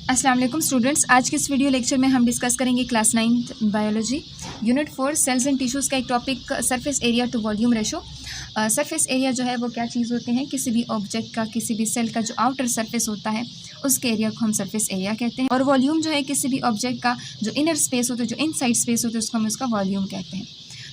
अस्सलाम वालेकुम स्टूडेंट्स, आज के इस वीडियो लेक्चर में हम डिस्कस करेंगे class 9 biology unit 4 cells and tissues का एक topic surface area to volume ratio. Surface area जो है वो क्या चीज़ होते हैं, किसी भी ऑब्जेक्ट का, किसी भी सेल का जो आउटर सरफेस होता है उसके एरिया को हम सरफेस एरिया कहते हैं। और वॉल्यूम जो है किसी भी ऑब्जेक्ट का जो इनर स्पेस होता है, जो इनसाइड स्पेस होता है, उसको हम उसका वॉल्यूम कहते हैं।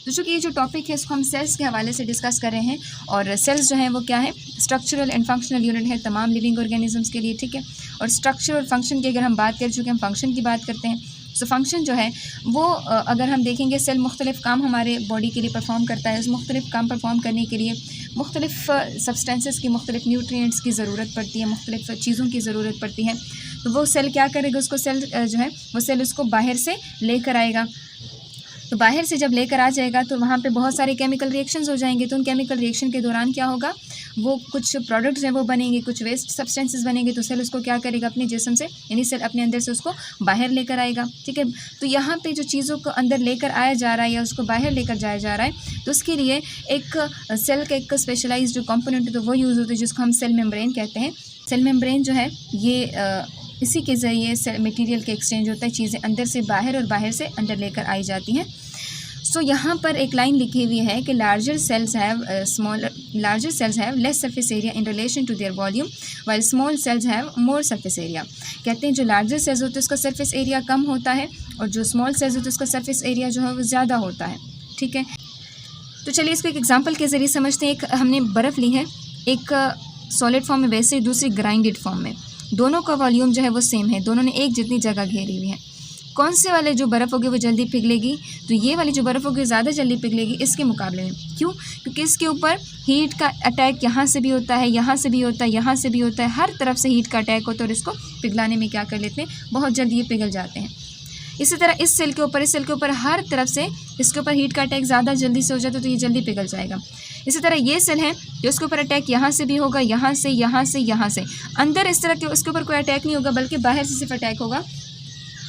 तो चूँकि ये जो टॉपिक है इसको हम सेल्स के हवाले से डिस्कस कर रहे हैं, और सेल्स जो है वो क्या है, स्ट्रक्चरल एंड फंक्शनल यूनिट है तमाम लिविंग ऑर्गेनिजम्स के लिए, ठीक है। और स्ट्रक्चर और फंक्शन की अगर हम बात करें, चूँकि हम फंक्शन की बात करते हैं, सो फंक्शन जो है वो अगर हम देखेंगे सेल मुख्तलिफ़ काम हमारे बॉडी के लिए परफॉर्म करता है। उस मुख्तलिफ़ काम परफॉर्म करने के लिए मुख्तलिफ़ सब्सटेंसेस की, मुख्तलिफ़ न्यूट्रिएंट्स की ज़रूरत पड़ती है, मुख्तलिफ़ चीज़ों की ज़रूरत पड़ती है। तो वो सेल क्या करेगा, उसको सेल जो है वो सेल उसको बाहर से लेकर आएगा। तो बाहर से जब लेकर आ जाएगा तो वहाँ पे बहुत सारे केमिकल रिएक्शंस हो जाएंगे। तो उन केमिकल रिएक्शन के दौरान क्या होगा, वो कुछ प्रोडक्ट्स हैं वो बनेंगे, कुछ वेस्ट सब्सटेंसेस बनेंगे। तो सेल उसको क्या करेगा, अपने जिस्म से, यानी सेल अपने अंदर से उसको बाहर लेकर आएगा, ठीक है। तो यहाँ पे जो चीज़ों को अंदर लेकर आया जा रहा है या उसको बाहर लेकर जाया जा रहा है, तो उसके लिए एक सेल का एक स्पेशलाइज जो कॉम्पोनेंट है तो वो यूज़ होता है, जिसको हम सेल मेम्ब्रेन कहते हैं। सेल मेम्ब्रेन जो है ये इसी के ज़रिए सेल मटेरियल के एक्सचेंज होता है, चीज़ें अंदर से बाहर और बाहर से अंदर लेकर आई जाती हैं। सो यहाँ पर एक लाइन लिखी हुई है कि larger cells have less surface area in relation to their volume while small cells have more surface area. कहते हैं जो लार्जर सेल्स होते हैं उसका सरफेस एरिया कम होता है, और जो स्मॉल सेल्स होते हैं उसका सरफेस एरिया जो है वो ज़्यादा होता है, ठीक है। तो चलिए इसको एक एग्जाम्पल के ज़रिए समझते हैं। एक हमने बर्फ़ ली है, एक सॉलिड फॉर्म में, वैसे दूसरी ग्राइंडेड फॉर्म में। दोनों का वॉल्यूम जो है वो सेम है, दोनों ने एक जितनी जगह घेरी हुई है। कौन से वाले जो बर्फ़ होगी वो जल्दी पिघलेगी, तो ये वाली जो बर्फ़ होगी ज़्यादा जल्दी पिघलेगी इसके मुकाबले में। क्यों? क्योंकि इसके ऊपर हीट का अटैक यहाँ से भी होता है, यहाँ से भी होता है, यहाँ से भी होता है, हर तरफ से हीट का अटैक होता है, और इसको पिघलाने में क्या कर लेते हैं, बहुत जल्दी ये पिघल जाते हैं। इसी तरह इस सेल के ऊपर हर तरफ से इसके ऊपर हीट का अटैक ज़्यादा जल्दी से हो जाता है, तो ये जल्दी पिघल जाएगा। इसी तरह ये सेल है जो इसके ऊपर अटैक यहाँ से भी होगा, यहाँ से, यहाँ से, यहाँ से। अंदर इस तरह के इसके ऊपर कोई अटैक नहीं होगा, बल्कि बाहर से सिर्फ अटैक होगा,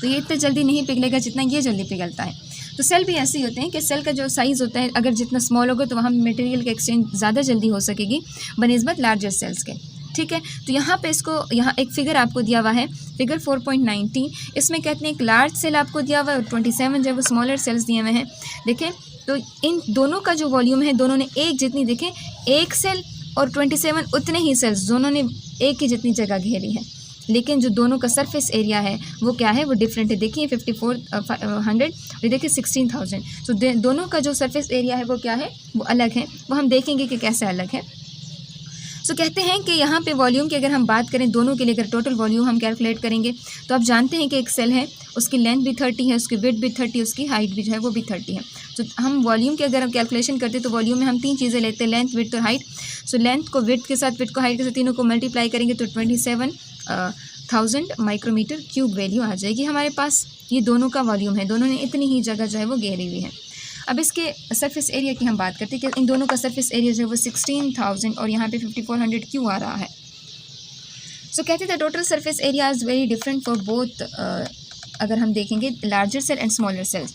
तो ये इतना जल्दी नहीं पिघलेगा जितना ये जल्दी पिघलता है। तो सेल भी ऐसे ही होते हैं कि सेल का जो साइज़ होता है अगर जितना स्मॉल होगा तो वहाँ मटेरियल का एक्सचेंज ज़्यादा जल्दी हो सकेगी बनिस्बत लार्जर सेल्स के, ठीक है। तो यहाँ पे यहाँ एक फ़िगर आपको दिया हुआ है, फिगर 4.19। इसमें कहते हैं एक लार्ज सेल आपको दिया हुआ है और 27 जो है वो स्मॉलर सेल्स दिए हुए हैं। देखें तो इन दोनों का जो वॉल्यूम है, दोनों ने एक जितनी, देखें एक सेल और 27 उतने ही सेल्स, दोनों ने एक ही जितनी जगह घेरी है, लेकिन जो दोनों का सरफेस एरिया है वो क्या है, वो डिफरेंट है। देखिए 5400 और देखिए 16,000। तो दोनों का जो सरफेस एरिया है वो क्या है, वो अलग है। वो हम देखेंगे कि कैसे अलग है। सो कहते हैं कि यहाँ पे वॉल्यूम की अगर हम बात करें दोनों के लिए, अगर टोटल वॉल्यूम हम कैलकुलेट करेंगे तो आप जानते हैं कि एक सेल है उसकी लेंथ भी 30 है, उसकी विड्थ भी 30, उसकी हाइट भी जो है वो भी 30 है। तो हम वॉल्यूम की अगर हम कैलकुलेशन करते हैं तो वॉल्यूम में हम तीन चीज़ें लेते हैं, लेंथ, विड्थ और हाइट। सो लेंथ को विड्थ के साथ, विड्थ को हाइट के साथ, तीनों को मल्टीप्लाई करेंगे तो 27,000 माइक्रोमीटर क्यूब वैल्यू आ जाएगी हमारे पास। ये दोनों का वॉल्यूम है, दोनों ने इतनी ही जगह जो है वो घेरी हुई है। अब इसके सरफेस एरिया की हम बात करते हैं कि इन दोनों का सरफेस एरिया जो है वो 16,000 और यहाँ पे 5400 क्यों आ रहा है। सो कहते थे total surface area is very different for both. अगर हम देखेंगे larger cell and smaller cells,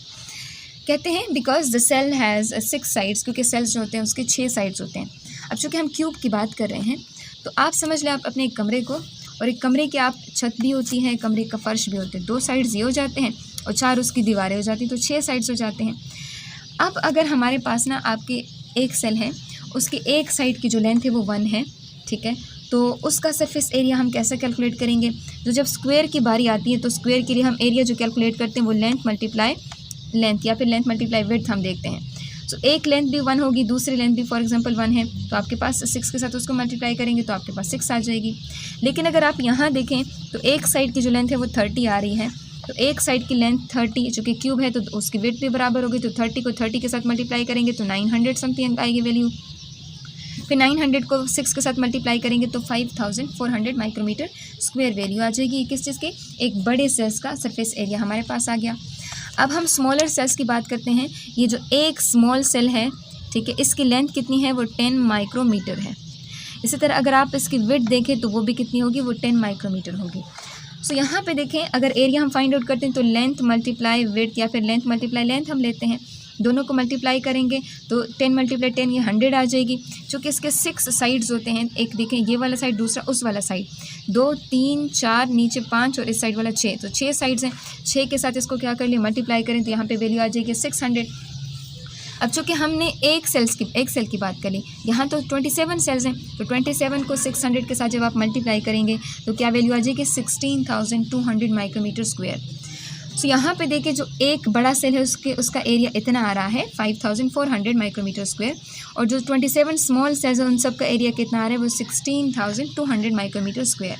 कहते हैं because the cell has 6 sides, क्योंकि सेल्स जो होते हैं उसके 6 साइड्स होते हैं। अब चूँकि हम क्यूब की बात कर रहे हैं तो आप समझ लें आप अपने एक कमरे को, और एक कमरे की आप छत भी होती है, कमरे का फर्श भी होते हैं, 2 साइड्स ये हो जाते हैं और 4 उसकी दीवारें हो जाती हैं, तो 6 साइड्स हो जाते हैं। अब अगर हमारे पास ना आपके एक सेल है, उसकी एक साइड की जो लेंथ है वो 1 है, ठीक है। तो उसका सरफेस एरिया हम कैसे कैलकुलेट करेंगे, तो जब स्क्वायर की बारी आती है तो स्क्वायर के लिए हम एरिया जो कैलकुलेट करते हैं वो लेंथ मल्टीप्लाई लेंथ या फिर लेंथ मल्टीप्लाई विड्थ हम देखते हैं। तो एक लेंथ भी 1 होगी, दूसरी लेंथ भी फॉर एग्जांपल 1 है, तो आपके पास 6 के साथ उसको मल्टीप्लाई करेंगे तो आपके पास 6 आ जाएगी। लेकिन अगर आप यहाँ देखें तो एक साइड की जो लेंथ है वो 30 आ रही है, तो एक साइड की लेंथ 30 चूँकि क्यूब है तो उसकी विड्थ भी बराबर होगी, तो 30 को 30 के साथ मल्टीप्लाई करेंगे तो 900 समथिंग आएगी वैल्यू। फिर 900 को 6 के साथ मल्टीप्लाई करेंगे तो 5400 माइक्रोमीटर स्क्वायर वैल्यू आ जाएगी। किस चीज़ के, एक बड़े सेल्स का सरफेस एरिया हमारे पास आ गया। अब हम स्मॉलर सेल्स की बात करते हैं। ये जो एक स्मॉल सेल है, ठीक है, इसकी लेंथ कितनी है, वो 10 माइक्रोमीटर है। इसी तरह अगर आप इसकी विड्थ देखें तो वो भी कितनी होगी, वो 10 माइक्रोमीटर होगी। सो यहाँ पे देखें अगर एरिया हम फाइंड आउट करते हैं तो लेंथ मल्टीप्लाई विड्थ या फिर लेंथ मल्टीप्लाई लेंथ हम लेते हैं। दोनों को मल्टीप्लाई करेंगे तो 10 × 10 ये 100 आ जाएगी। चूँकि इसके 6 साइड्स होते हैं, एक देखें ये वाला साइड, दूसरा उस वाला साइड, 2 3 4 नीचे 5 और इस साइड वाला 6, तो 6 साइड्स हैं। 6 के साथ इसको क्या कर लिया, मल्टीप्लाई करें तो यहाँ पे वैल्यू आ जाएगी 600। अब चूँकि हमने एक सेल की बात करी, यहाँ तो 27 सेल्स हैं, तो 27 को 600 के साथ जब आप मल्टीप्लाई करेंगे तो क्या वैल्यू आ जाएगी 16,200 माइक्रोमीटर स्क्वायर। सो यहाँ पे देखिए जो एक बड़ा सेल है उसका एरिया इतना आ रहा है 5,400 माइक्रोमीटर स्क्वायर, और जो 27 स्मॉल सेल्स हैं उन सब का एरिया कितना आ रहा है वो 16,200 माइक्रोमीटर स्क्वायर।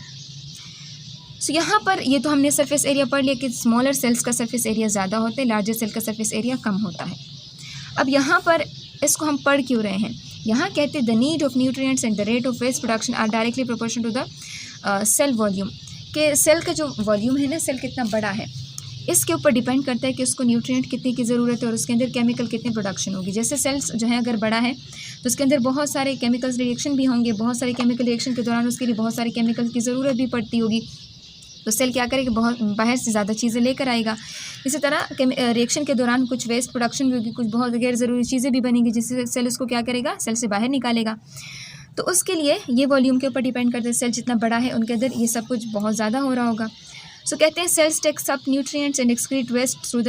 सो यहाँ पर ये तो हमने सरफेस एरिया पढ़ लिया कि स्मॉलर सेल्स का सरफेस एरिया ज़्यादा होता है, लार्जर सेल का सरफेस एरिया कम होता है। अब यहाँ पर इसको हम पढ़ क्यों रहे हैं, यहाँ कहते हैं the need of nutrients and the rate of waste production are directly proportional to the cell volume, के सेल का जो वॉल्यूम है ना, सेल कितना बड़ा है, इसके ऊपर डिपेंड करता है कि उसको न्यूट्रिएंट कितने की ज़रूरत है और उसके अंदर केमिकल कितने प्रोडक्शन होगी। जैसे सेल्स जो है अगर बड़ा है तो उसके अंदर बहुत सारे केमिकल्स रिएक्शन भी होंगे, बहुत सारे केमिकल रिएक्शन के दौरान उसके लिए बहुत सारे केमिकल की ज़रूरत भी पड़ती होगी, तो सेल क्या करेगा, बहुत बाहर से ज़्यादा चीज़ें लेकर आएगा। इसी तरह रिएक्शन के दौरान कुछ वेस्ट प्रोडक्शन भी होगी, कुछ बहुत गैर ज़रूरी चीज़ें भी बनेंगी जिससे सेल उसको क्या करेगा, सेल से बाहर निकालेगा। तो उसके लिए ये वॉल्यूम के ऊपर डिपेंड करता है, सेल जितना बड़ा है उनके अंदर ये सब कुछ बहुत ज़्यादा हो रहा होगा। सो कहते हैं cells takes up nutrients and excrete waste through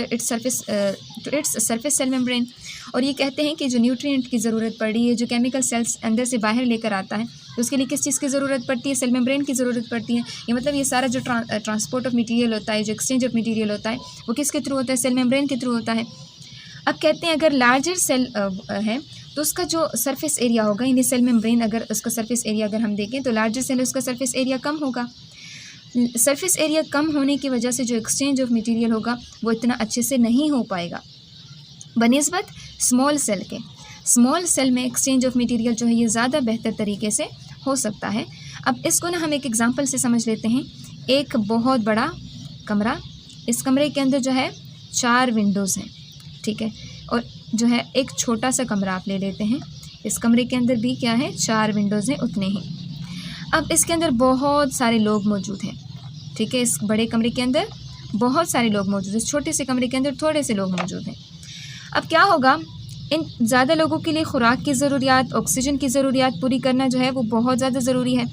its surface cell membrane, और ये कहते हैं कि जो न्यूट्रिएंट की ज़रूरत पड़ रही है, जो केमिकल सेल्स अंदर से बाहर लेकर आता है, तो उसके लिए किस चीज़ की ज़रूरत पड़ती है, सेल मेम्ब्रेन की ज़रूरत पड़ती है। ये मतलब ये सारा जो ट्रांसपोर्ट ऑफ मटेरियल होता है, जो एक्सचेंज ऑफ मटेरियल होता है, वो किसके थ्रू होता है, सेल मेम्ब्रेन के थ्रू होता है। अब कहते हैं अगर लार्जर सेल है तो उसका जो सरफेस एरिया होगा, यानी सेल मेम्ब्रेन अगर उसका सरफेस एरिया अगर हम देखें तो लार्जर सेल उसका सरफेस एरिया कम होगा। सरफेस एरिया कम होने की वजह से जो एक्सचेंज ऑफ मटेरियल होगा वो इतना अच्छे से नहीं हो पाएगा बनिस्बत स्मॉल सेल के। स्मॉल सेल में एक्सचेंज ऑफ मटेरियल जो है ये ज़्यादा बेहतर तरीके से हो सकता है। अब इसको ना हम एक एग्जांपल से समझ लेते हैं। एक बहुत बड़ा कमरा, इस कमरे के अंदर जो है 4 विंडोज़ हैं, ठीक है, और जो है एक छोटा सा कमरा आप ले लेते हैं, इस कमरे के अंदर भी क्या है 4 विंडोज़ हैं उतने ही। अब इसके अंदर बहुत सारे लोग मौजूद हैं, ठीक है, इस बड़े कमरे के अंदर बहुत सारे लोग मौजूद हैं, इस छोटे से कमरे के अंदर थोड़े से लोग मौजूद हैं। अब क्या होगा, इन ज़्यादा लोगों के लिए खुराक की ज़रूरियात, ऑक्सीजन की ज़रूरियात पूरी करना जो है वो बहुत ज़्यादा ज़रूरी है।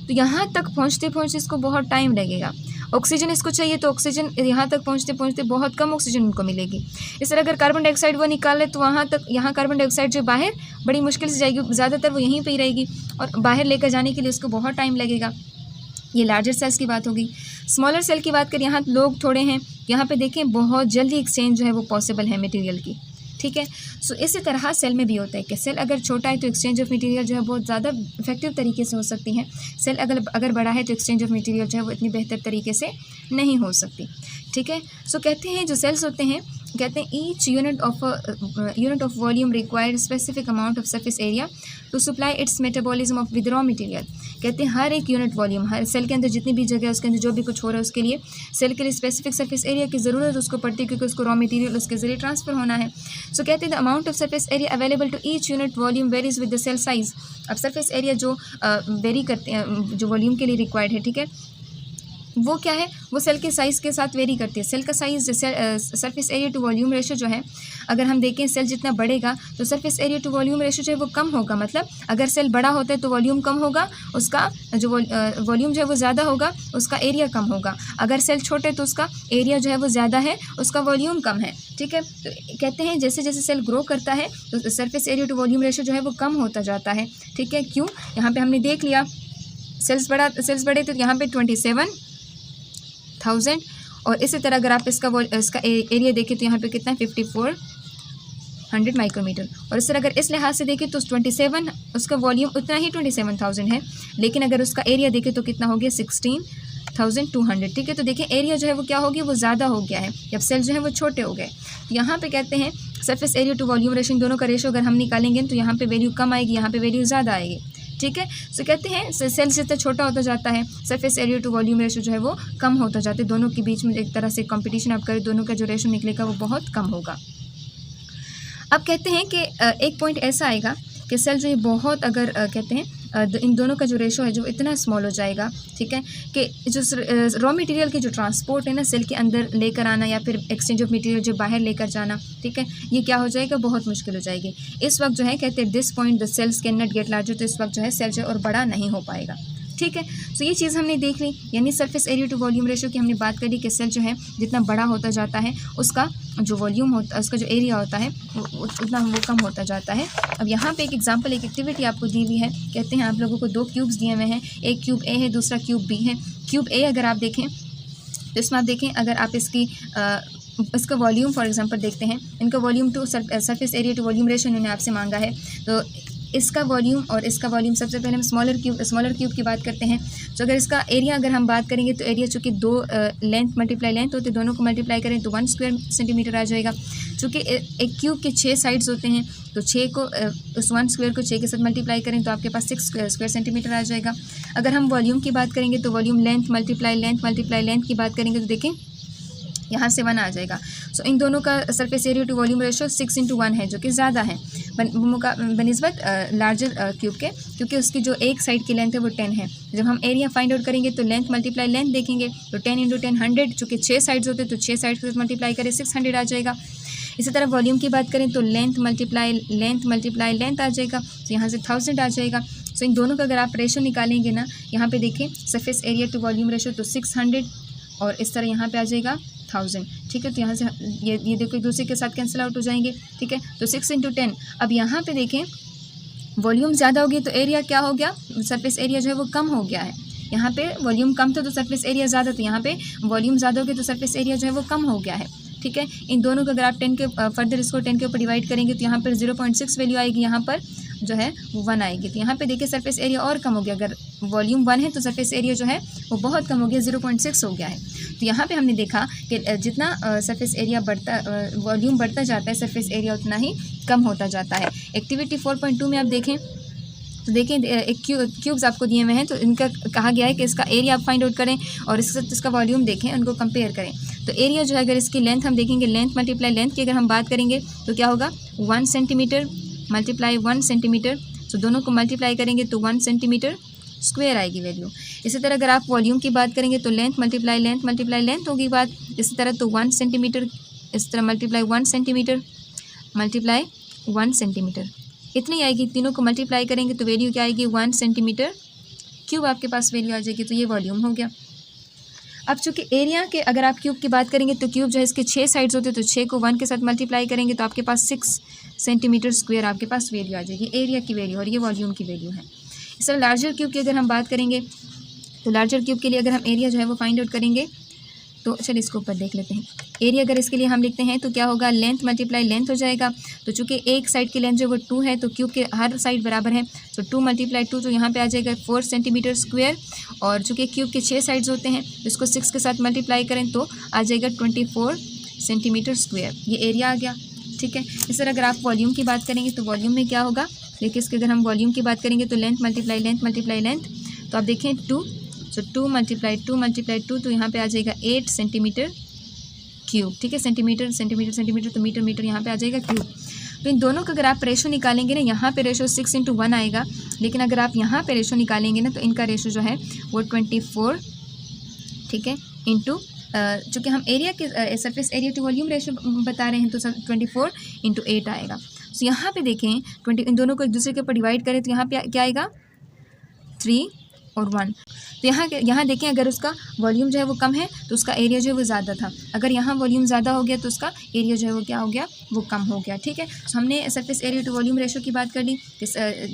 तो यहाँ तक पहुँचते पहुँचते इसको बहुत टाइम लगेगा। ऑक्सीजन इसको चाहिए तो ऑक्सीजन यहाँ तक पहुँचते पहुँचते बहुत कम ऑक्सीजन उनको मिलेगी। इस तरह अगर कार्बन डाइऑक्साइड वो निकाले तो वहाँ तक, यहाँ कार्बन डाइऑक्साइड जो बाहर बड़ी मुश्किल से जाएगी, ज़्यादातर वो यहीं पे ही रहेगी और बाहर लेकर जाने के लिए उसको बहुत टाइम लगेगा। ये लार्जर सेल्स की बात हो गई। स्मॉलर सेल की बात करें, यहाँ लोग थोड़े हैं, यहाँ पे देखें बहुत जल्दी एक्सचेंज जो है वो पॉसिबल है मटेरियल की, ठीक है। सो इसी तरह सेल में भी होता है कि सेल अगर छोटा है तो एक्सचेंज ऑफ मटेरियल जो है बहुत ज़्यादा इफेक्टिव तरीके से हो सकती है। सेल अगर बड़ा है तो एक्सचेंज ऑफ मटेरियल जो है वो इतनी बेहतर तरीके से नहीं हो सकती, ठीक है। सो कहते हैं जो सेल्स होते हैं, कहते हैं each unit of volume required specific amount of surface area to supply its metabolism of with raw material. कहते हैं हर एक यूनिट वॉल्यूम, हर सेल के अंदर जितनी भी जगह है उसके अंदर जो भी कुछ हो रहा है उसके लिए सेल के लिए स्पेसिफिक सरफेस एरिया की ज़रूरत उसको पड़ती है, क्योंकि उसको रॉ मटेरियल उसके ज़रिए ट्रांसफ़र होना है। सो कहते हैं the amount of surface area available to each unit volume varies with the cell size. अब सरफेस एरिया जो वेरी करते हैं, जो वॉल्यूम के लिए रिक्वायर्ड है, ठीक है, वो क्या है, वो सेल के साइज़ के साथ वेरी करती है। सेल का size, surface area to volume ratio जो है, अगर हम देखें सेल जितना बढ़ेगा तो surface area to volume ratio जो है वो कम होगा। मतलब अगर सेल बड़ा होता है तो वॉल्यूम कम होगा, उसका जो वॉल्यूम जो है वो ज़्यादा होगा, उसका एरिया कम होगा। अगर सेल छोटे तो उसका एरिया जो है वो ज़्यादा है, उसका वॉल्यूम कम है, ठीक है। तो कहते हैं जैसे जैसे सेल ग्रो करता है तो surface area to volume ratio जो है वो कम होता जाता है, ठीक है। क्यों, यहाँ पर हमने देख लिया सेल्स बड़े तो यहाँ पर 27,000, और इसी तरह अगर आप इसका एरिया देखें तो यहाँ पे कितना है 5400 माइक्रोमीटर। और इस तरह अगर इस लिहाज से देखें तो 27 उसका वॉल्यूम उतना ही 27,000 है, लेकिन अगर उसका एरिया देखें तो कितना हो गया 16,200, ठीक है। तो देखें एरिया जो है वो क्या हो गया, वो ज़्यादा हो गया है जब सेल जो है वो छोटे हो गए। तो यहाँ पे कहते हैं surface area to volume ratio, दोनों का रेशो अगर हम निकालेंगे तो यहाँ पे वैल्यू कम आएगी, यहाँ पे वैल्यू ज़्यादा आएगी, ठीक है। सो कहते हैं सेल जितना छोटा होता जाता है surface area to volume ratio जो है वो कम होता जाता है। दोनों के बीच में एक तरह से कंपटीशन आप करें, दोनों का जो रेशो निकलेगा वो बहुत कम होगा। अब कहते हैं कि एक पॉइंट ऐसा आएगा कि सेल जो है बहुत अगर कहते हैं इन दोनों का जो रेशो है जो इतना स्मॉल हो जाएगा, ठीक है, कि जो रॉ मटेरियल की जो ट्रांसपोर्ट है ना सेल के अंदर लेकर आना या फिर एक्सचेंज ऑफ मटेरियल जो बाहर लेकर जाना, ठीक है, ये क्या हो जाएगा, बहुत मुश्किल हो जाएगी। इस वक्त जो है कहते हैं this point the cells can not gate larger, तो इस वक्त जो है सेल जो है और बड़ा नहीं हो पाएगा, ठीक है। तो ये चीज़ हमने देख ली, यानी surface area to volume ratio की हमने बात करी कि सेल जो है जितना बड़ा होता जाता है उसका जो वॉल्यूम होता है, उसका जो एरिया होता है उतना वो कम होता जाता है। अब यहाँ पे एक एग्जांपल, एक एक्टिविटी आपको दी हुई है, कहते हैं आप लोगों को 2 क्यूब्स दिए हुए हैं, एक क्यूब ए है, दूसरा क्यूब बी है। क्यूब ए अगर आप देखें तो इसमें आप देखें, अगर आप इसका वॉल्यूम फॉर एग्जांपल देखते हैं, इनका volume to surface area to volume ratio इन्होंने आपसे मांगा है, तो इसका वॉल्यूम और इसका वॉल्यूम, सबसे पहले हम स्मॉलर क्यूब की बात करते हैं। तो अगर इसका एरिया अगर हम बात करेंगे तो एरिया चूँकि 2 लेंथ मल्टीप्लाई लेंथ होते हैं, दोनों को मल्टीप्लाई करें तो 1 स्क्वायर सेंटीमीटर आ जाएगा। चूँकि एक क्यूब के 6 साइड्स होते हैं तो 6 को उस 1 स्क्वायर को 6 के साथ मल्टीप्लाई करें तो आपके पास 6 स्क्वायर सेंटीमीटर आ जाएगा। अगर हम वॉल्यूम की बात करेंगे तो वॉल्यूम लेंथ मल्टीप्लाई लेंथ की बात करेंगे तो देखें यहाँ से 1 आ जाएगा। सो इन दोनों का surface area to volume ratio 6:1 है, जो कि ज़्यादा है बनिस्बत लार्जर क्यूब के, क्योंकि उसकी जो एक साइड की लेंथ है वो 10 है। जब हम एरिया फाइंड आउट करेंगे तो लेंथ मल्टीप्लाई लेंथ देखेंगे तो 10 × 10 100, चूँकि 6 साइड्स होते हैं तो 6 साइड्स के साथ मल्टीप्लाई करें 600 आ जाएगा। इसी तरह वॉल्यूम की बात करें तो लेंथ मल्टीप्लाई लेंथ आ जाएगा, तो यहाँ से 1000 आ जाएगा। सो इन दोनों का अगर आप रेशो निकालेंगे ना, यहाँ पे देखें surface area to volume ratio तो 600 और इस तरह यहाँ पे आ जाएगा 1000, ठीक है। तो यहाँ से ये देखो एक दूसरे के साथ कैंसिल आउट हो जाएंगे, ठीक है। तो 6 × 10, अब यहाँ पे देखें वॉल्यूम ज़्यादा हो गया तो एरिया क्या हो गया, सरफेस एरिया जो है वो कम हो गया है। यहाँ पे वॉल्यूम कम था तो सरफेस एरिया ज़्यादा था, यहाँ पे वॉल्यूम ज़्यादा हो गया तो सरफेस एरिया जो है वो कम हो गया है, ठीक है। इन दोनों को अगर आप 10 के फर्दर इसको 10 के ऊपर डिवाइड करेंगे तो यहाँ पर 0.6 वैल्यू आएगी, यहाँ पर जो है वो 1 आएगी। तो यहाँ पे देखिए सरफेस एरिया और कम हो गया, अगर वॉल्यूम 1 है तो सरफेस एरिया जो है वो बहुत कम हो गया, 0.6 हो गया है। तो यहाँ पे हमने देखा कि जितना सरफेस एरिया वॉल्यूम बढ़ता जाता है सरफेस एरिया उतना ही कम होता जाता है। एक्टिविटी 4.2 में आप देखें तो देखें एक क्यूब्स आपको दिए हुए हैं, तो इनका कहा गया है कि इसका एरिया आप फाइंड आउट करें और इसका वॉल्यूम देखें, उनको कंपेयर करें। तो एरिया जो है अगर इसकी लेंथ हम देखेंगे, लेंथ मल्टीप्लाई लेंथ की अगर हम बात करेंगे तो क्या होगा, 1 सेंटीमीटर मल्टीप्लाई 1 सेंटीमीटर, तो दोनों को मल्टीप्लाई करेंगे तो 1 सेंटीमीटर स्क्वायर आएगी वैल्यू। इसी तरह अगर आप वॉल्यूम की बात करेंगे तो लेंथ मल्टीप्लाई लेंथ होगी बात, इसी तरह तो 1 सेंटीमीटर, इस तरह मल्टीप्लाई 1 सेंटीमीटर मल्टीप्लाई 1 सेंटीमीटर, इतनी आएगी। तीनों को मल्टीप्लाई करेंगे तो वैल्यू क्या आएगी, 1 सेंटीमीटर क्यूब आपके पास वैल्यू आ जाएगी। तो ये वॉल्यूम हो गया। अब चूँकि एरिया के अगर आप क्यूब की बात करेंगे तो क्यूब जो है इसके 6 साइड्स होते हैं, तो 6 को 1 के साथ मल्टीप्लाई करेंगे तो आपके पास 6 सेंटीमीटर स्क्वायर आपके पास वैल्यू आ जाएगी, एरिया की वैल्यू, और ये वॉल्यूम की वैल्यू है। इस तरह लार्जर क्यूब की अगर हम बात करेंगे तो लार्जर क्यूब के लिए अगर हम एरिया जो है वो फाइंड आउट करेंगे तो चलिए इसको ऊपर देख लेते हैं। एरिया अगर इसके लिए हम लिखते हैं तो क्या होगा, लेंथ मल्टीप्लाई लेंथ हो जाएगा। तो चूँकि एक साइड की लेंथ जो वो 2 है तो क्यूब के हर साइड बराबर है, तो 2 × 2 तो यहाँ पे आ जाएगा 4 सेंटीमीटर स्क्वायर, और चूँकि क्यूब के 6 साइड्स होते हैं तो इसको 6 के साथ मल्टीप्लाई करें तो आ जाएगा 24 सेंटीमीटर स्क्वायर, ये एरिया आ गया, ठीक है। इस तरह अगर आप वॉल्यूम की बात करेंगे तो वॉल्यूम में क्या होगा, देखिए इसके अगर हम वॉल्यूम की बात करेंगे तो लेंथ मल्टीप्लाई लेंथ, तो आप देखें 2, तो 2 × 2 तो यहाँ पे आ जाएगा 8 सेंटीमीटर क्यूब, ठीक है। सेंटीमीटर तो मीटर यहाँ पे आ जाएगा क्यूब। तो इन दोनों का अगर आप रेशो निकालेंगे ना, यहाँ पे रेशो 6:1 आएगा, लेकिन अगर आप यहाँ पे रेशो निकालेंगे ना तो इनका रेशो जो है वो 24, ठीक है, इंटू चूँकि हम एरिया के surface area to volume ratio बता रहे हैं तो 24 × 8 आएगा। तो यहाँ पे देखें इन दोनों को एक दूसरे के ऊपर डिवाइड करें तो यहाँ पे क्या आएगा, 3 और 1। तो यहाँ देखें अगर उसका वॉल्यूम जो है वो कम है तो उसका एरिया जो है वो ज़्यादा था, अगर यहाँ वॉल्यूम ज़्यादा हो गया तो उसका एरिया जो है वो क्या हो गया, वो कम हो गया, ठीक है। तो हमने surface area to volume ratio की बात कर ली कि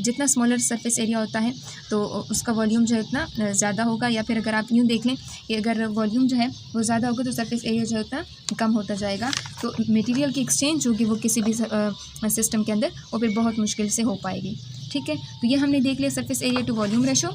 जितना स्मॉलर सरफेस एरिया होता है तो उसका वॉल्यूम जो है उतना ज़्यादा होगा, या फिर अगर आप यूँ देख लें कि अगर वॉल्यूम जो है वो ज़्यादा होगा तो सरफेस एरिया जो है उतना कम होता जाएगा, तो मटीरियल की एक्सचेंज होगी वो किसी भी सिस्टम के अंदर वो फिर बहुत मुश्किल से हो पाएगी, ठीक है। तो ये हमने देख लिया surface area to volume ratio.